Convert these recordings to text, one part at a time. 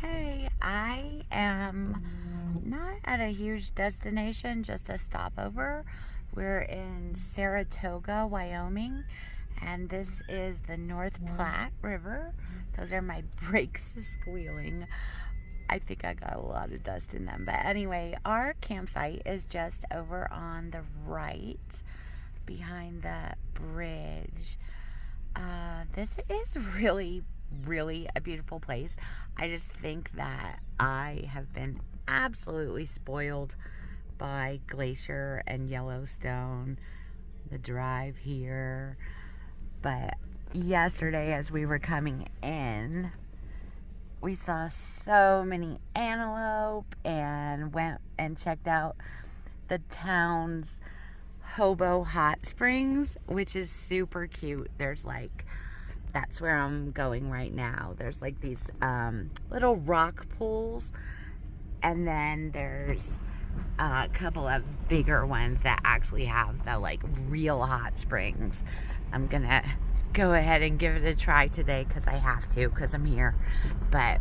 Hey, I am not at a huge destination, just a stopover. We're in Saratoga, Wyoming, and this is the North Platte River. Those are my brakes squealing. I think I got a lot of dust in them. But anyway, our campsite is just over on the right behind the bridge. This is really a beautiful place. I just think that I have been absolutely spoiled by Glacier and Yellowstone, the drive here. But yesterday as we were coming in, we saw so many antelope and went and checked out the town's Hobo Hot Springs, which is super cute. That's where I'm going right now. There's like these little rock pools, and then there's a couple of bigger ones that actually have the like real hot springs. I'm gonna go ahead and give it a try today because I have to, because I'm here. But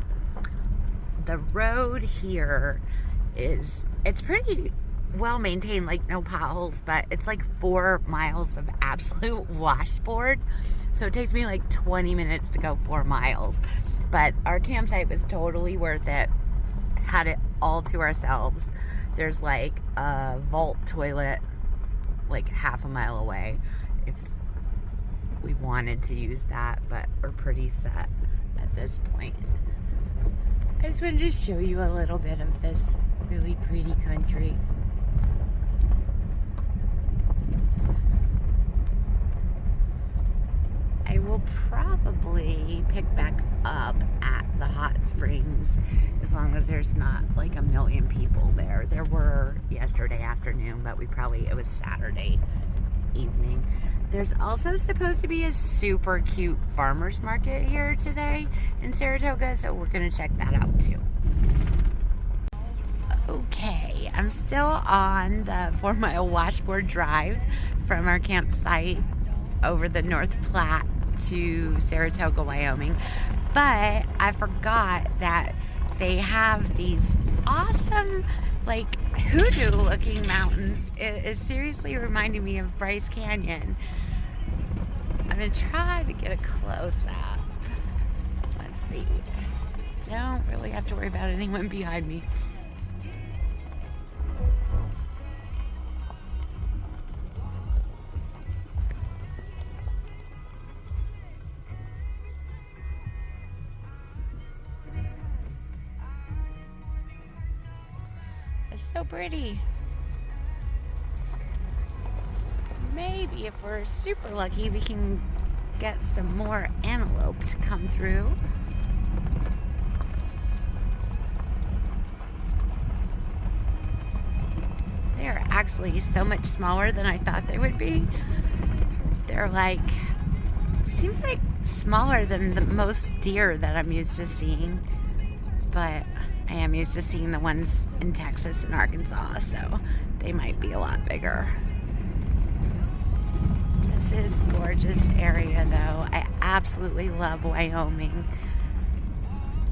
the road here it's pretty well maintained, like no potholes, but it's like 4 miles of absolute washboard. So it takes me like 20 minutes to go 4 miles. But our campsite was totally worth it. Had it all to ourselves. There's like a vault toilet like half a mile away if we wanted to use that, but we're pretty set at this point. I just wanted to show you a little bit of this really pretty country. I will probably pick back up at the hot springs as long as there's not like a million people there. There were yesterday afternoon, but it was Saturday evening. There's also supposed to be a super cute farmer's market here today in Saratoga, so we're gonna check that out too. Okay, I'm still on the 4-mile washboard drive from our campsite over the North Platte to Saratoga, Wyoming. But I forgot that they have these awesome, like, hoodoo-looking mountains. It is seriously reminding me of Bryce Canyon. I'm gonna try to get a close-up. Let's see. Don't really have to worry about anyone behind me. So pretty. Maybe if we're super lucky, we can get some more antelope to come through. They're actually so much smaller than I thought they would be. They're like, seems like smaller than the most deer that I'm used to seeing, but I am used to seeing the ones in Texas and Arkansas, so they might be a lot bigger. This is a gorgeous area though. I absolutely love Wyoming.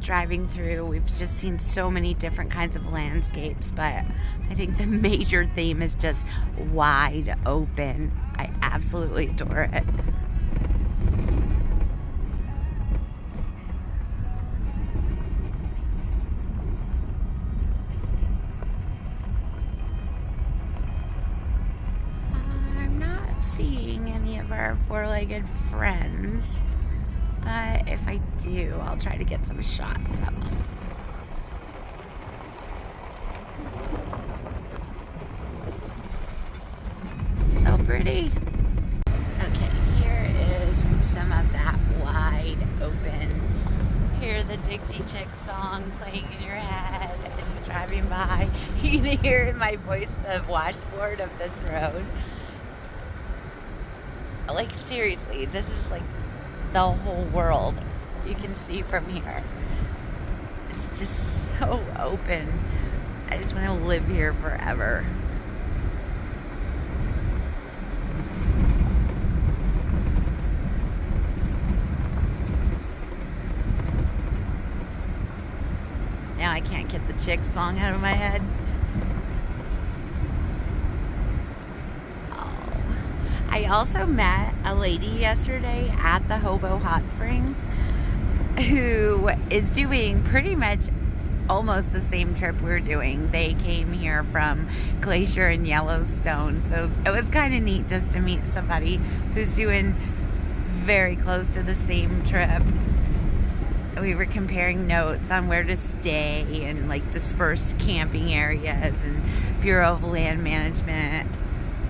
Driving through, we've just seen so many different kinds of landscapes, but I think the major theme is just wide open. I absolutely adore it. Seeing any of our four-legged friends, but if I do, I'll try to get some shots of them. So pretty. Okay, here is some of that wide open. Hear the Dixie Chick song playing in your head as you're driving by. You can hear in my voice the washboard of this road. Like, seriously, this is like the whole world you can see from here. It's just so open. I just want to live here forever. Chicks song out of my head. Oh. I also met a lady yesterday at the Hobo Hot Springs who is doing pretty much almost the same trip we're doing. They came here from Glacier and Yellowstone, so it was kind of neat just to meet somebody who's doing very close to the same trip. We were comparing notes on where to stay and like dispersed camping areas and Bureau of Land Management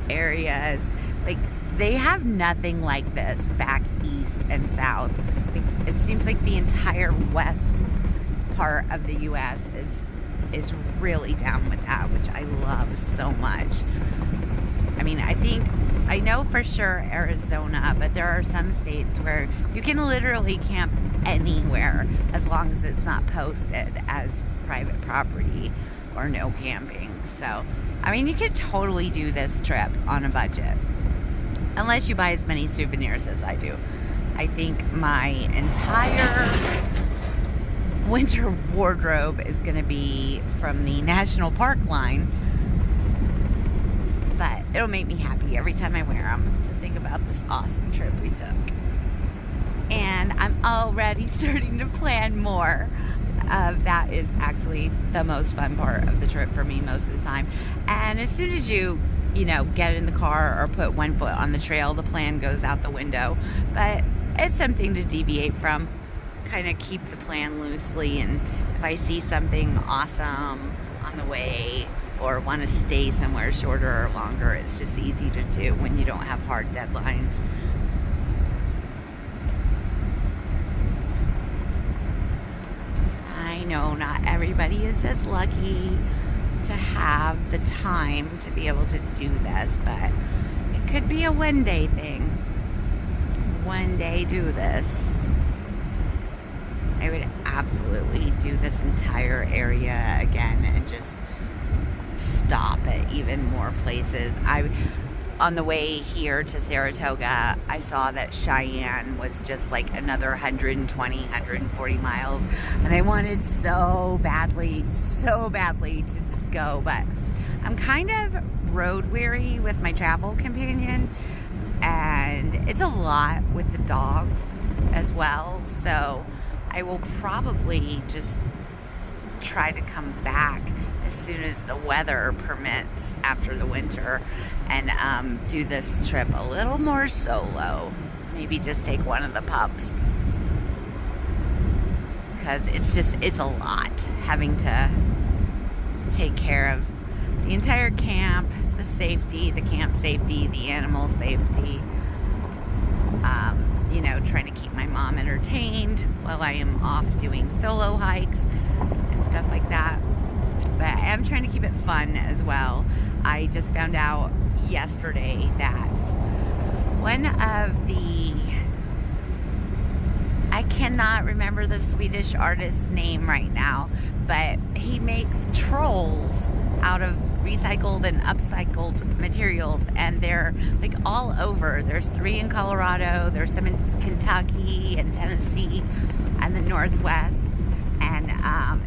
areas. Like, they have nothing like this back east and south. Like, it seems like the entire west part of the U.S. is really down with that, which I love so much. I mean, I know for sure Arizona, but there are some states where you can literally camp anywhere as long as it's not posted as private property or no camping. So, I mean, you could totally do this trip on a budget, unless you buy as many souvenirs as I do. I think my entire winter wardrobe is going to be from the national park line, but it'll make me happy every time I wear them to think about this awesome trip we took. And I'm already starting to plan more. That is actually the most fun part of the trip for me most of the time. And as soon as you get in the car or put one foot on the trail, the plan goes out the window. But it's something to deviate from, kind of keep the plan loosely. And if I see something awesome on the way or want to stay somewhere shorter or longer, it's just easy to do when you don't have hard deadlines. I know not everybody is as lucky to have the time to be able to do this, but it could be a one day thing. One day do this. I would absolutely do this entire area again and just stop at even more places. On the way here to Saratoga, I saw that Cheyenne was just like another 120, 140 miles. And I wanted so badly to just go. But I'm kind of road weary with my travel companion. And it's a lot with the dogs as well. So I will probably just try to come back as soon as the weather permits after the winter and do this trip a little more solo. Maybe just take one of the pups, because it's a lot having to take care of the entire camp, the safety, the camp safety, the animal safety, trying to keep my mom entertained while I am off doing solo hikes and stuff like that. But I am trying to keep it fun as well. I just found out yesterday that one of the, I cannot remember the Swedish artist's name right now, but he makes trolls out of recycled and upcycled materials, and they're like all over. There's 3 in Colorado, there's some in Kentucky and Tennessee and the Northwest. And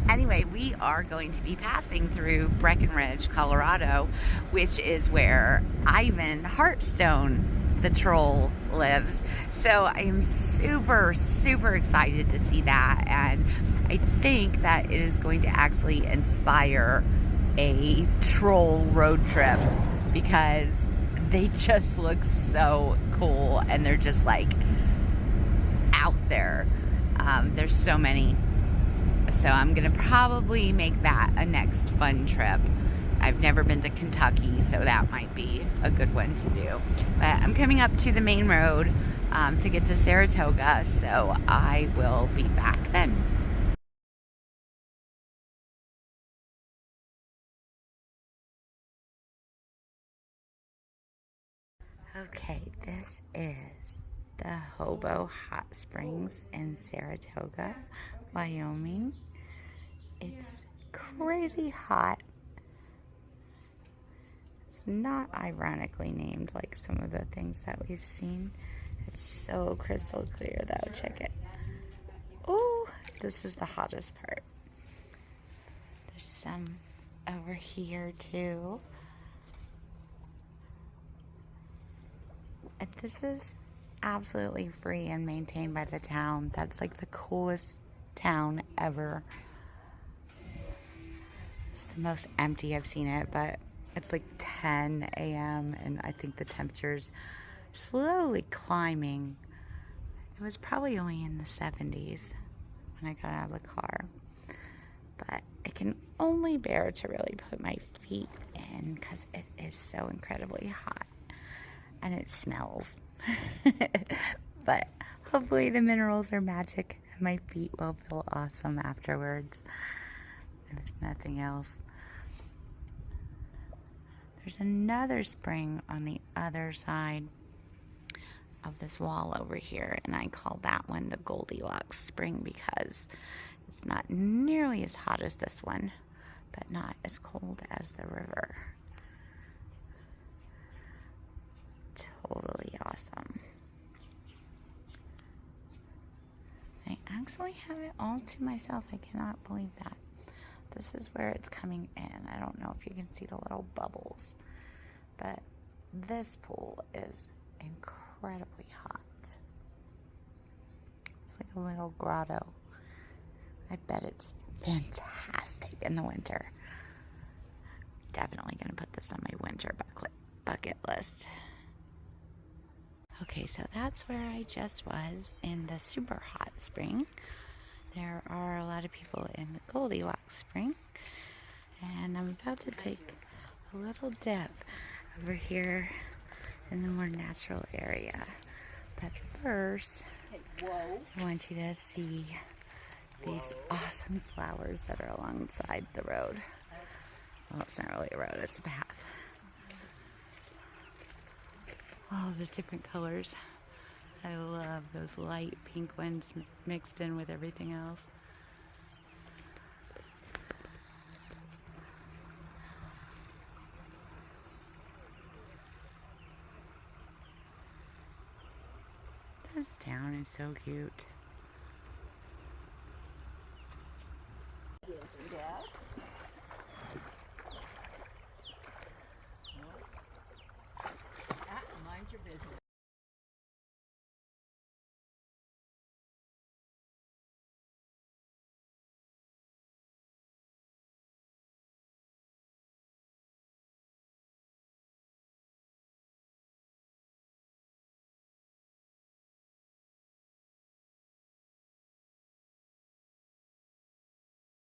anyway, we are going to be passing through Breckenridge, Colorado, which is where Ivan Heartstone, the troll, lives. So I am super, super excited to see that. And I think that it is going to actually inspire a troll road trip, because they just look so cool and they're just like out there. There's so many. So I'm gonna probably make that a next fun trip. I've never been to Kentucky, so that might be a good one to do. But I'm coming up to the main road to get to Saratoga, so I will be back then. Okay, this is the Hobo Hot Springs in Saratoga, Wyoming. It's crazy hot. It's not ironically named like some of the things that we've seen. It's so crystal clear though. Check it. Oh, this is the hottest part. The There's some over here too. And this is absolutely free and maintained by the town. That's like the coolest town ever. It's the most empty I've seen it, but it's like 10 a.m. and I think the temperature's slowly climbing. It was probably only in the 70s when I got out of the car, but I can only bear to really put my feet in because it is so incredibly hot and it smells. But hopefully the minerals are magic and my feet will feel awesome afterwards, if nothing else. There's another spring on the other side of this wall over here, and I call that one the Goldilocks spring because it's not nearly as hot as this one, but not as cold as the river. Totally awesome. I actually have it all to myself. I cannot believe that. This is where it's coming in. I don't know if you can see the little bubbles, but this pool is incredibly hot. It's like a little grotto. I bet it's fantastic in the winter. Definitely gonna put this on my winter bucket list. Okay, so that's where I just was in the super hot spring. There are a lot of people in the Goldilocks spring, and I'm about to take a little dip over here in the more natural area. But first, I want you to see these awesome flowers that are alongside the road. Well, it's not really a road, it's a path. All the different colors. I love those light pink ones mixed in with everything else. This town is so cute.